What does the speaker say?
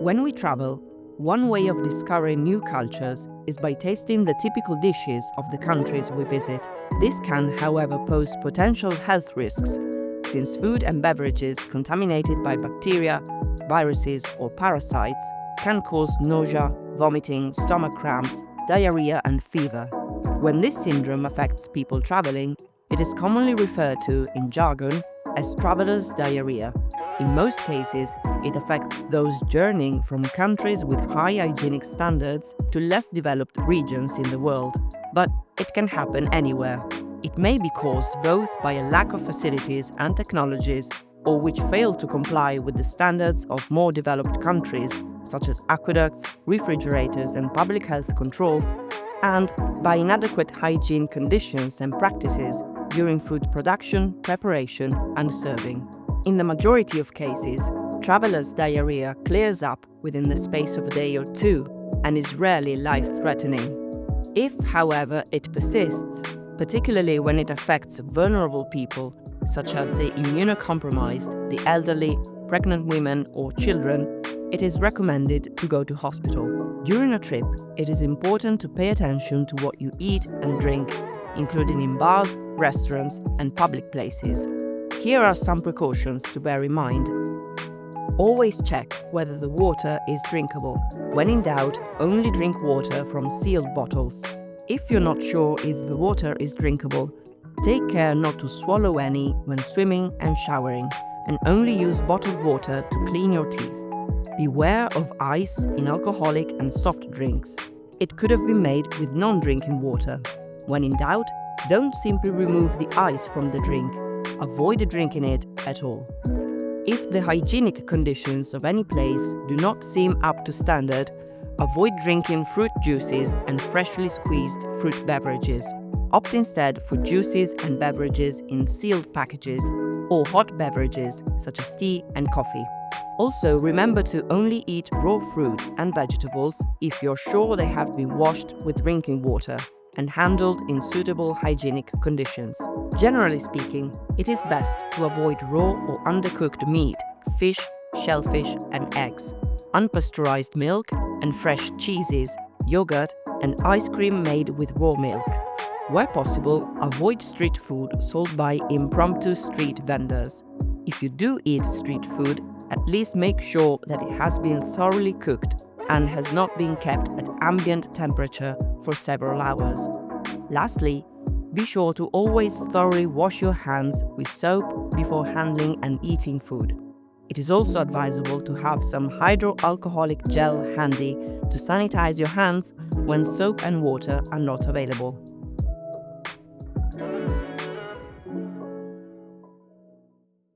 When we travel, one way of discovering new cultures is by tasting the typical dishes of the countries we visit. This can, however, pose potential health risks, since food and beverages contaminated by bacteria, viruses, or parasites can cause nausea, vomiting, stomach cramps, diarrhea, and fever. When this syndrome affects people traveling, it is commonly referred to in jargon as traveler's diarrhea. In most cases, it affects those journeying from countries with high hygienic standards to less developed regions in the world. But it can happen anywhere. It may be caused both by a lack of facilities and technologies, or which fail to comply with the standards of more developed countries, such as aqueducts, refrigerators, and public health controls, and by inadequate hygiene conditions and practices during food production, preparation, and serving. In the majority of cases, traveler's diarrhea clears up within the space of a day or two and is rarely life-threatening. If, however, it persists, particularly when it affects vulnerable people, such as the immunocompromised, the elderly, pregnant women, or children, it is recommended to go to hospital. During a trip, it is important to pay attention to what you eat and drink, including in bars, restaurants, and public places. Here are some precautions to bear in mind. Always check whether the water is drinkable. When in doubt, only drink water from sealed bottles. If you're not sure if the water is drinkable, take care not to swallow any when swimming and showering, and only use bottled water to clean your teeth. Beware of ice in alcoholic and soft drinks. It could have been made with non-drinking water. When in doubt, don't simply remove the ice from the drink. Avoid drinking it at all. If the hygienic conditions of any place do not seem up to standard, avoid drinking fruit juices and freshly squeezed fruit beverages. Opt instead for juices and beverages in sealed packages or hot beverages such as tea and coffee. Also, remember to only eat raw fruit and vegetables if you're sure they have been washed with drinking water and handled in suitable hygienic conditions. Generally speaking, it is best to avoid raw or undercooked meat, fish, shellfish, and eggs, unpasteurized milk and fresh cheeses, yogurt, and ice cream made with raw milk. Where possible, avoid street food sold by impromptu street vendors. If you do eat street food, at least make sure that it has been thoroughly cooked and has not been kept at ambient temperature for several hours. Lastly, be sure to always thoroughly wash your hands with soap before handling and eating food. It is also advisable to have some hydroalcoholic gel handy to sanitize your hands when soap and water are not available.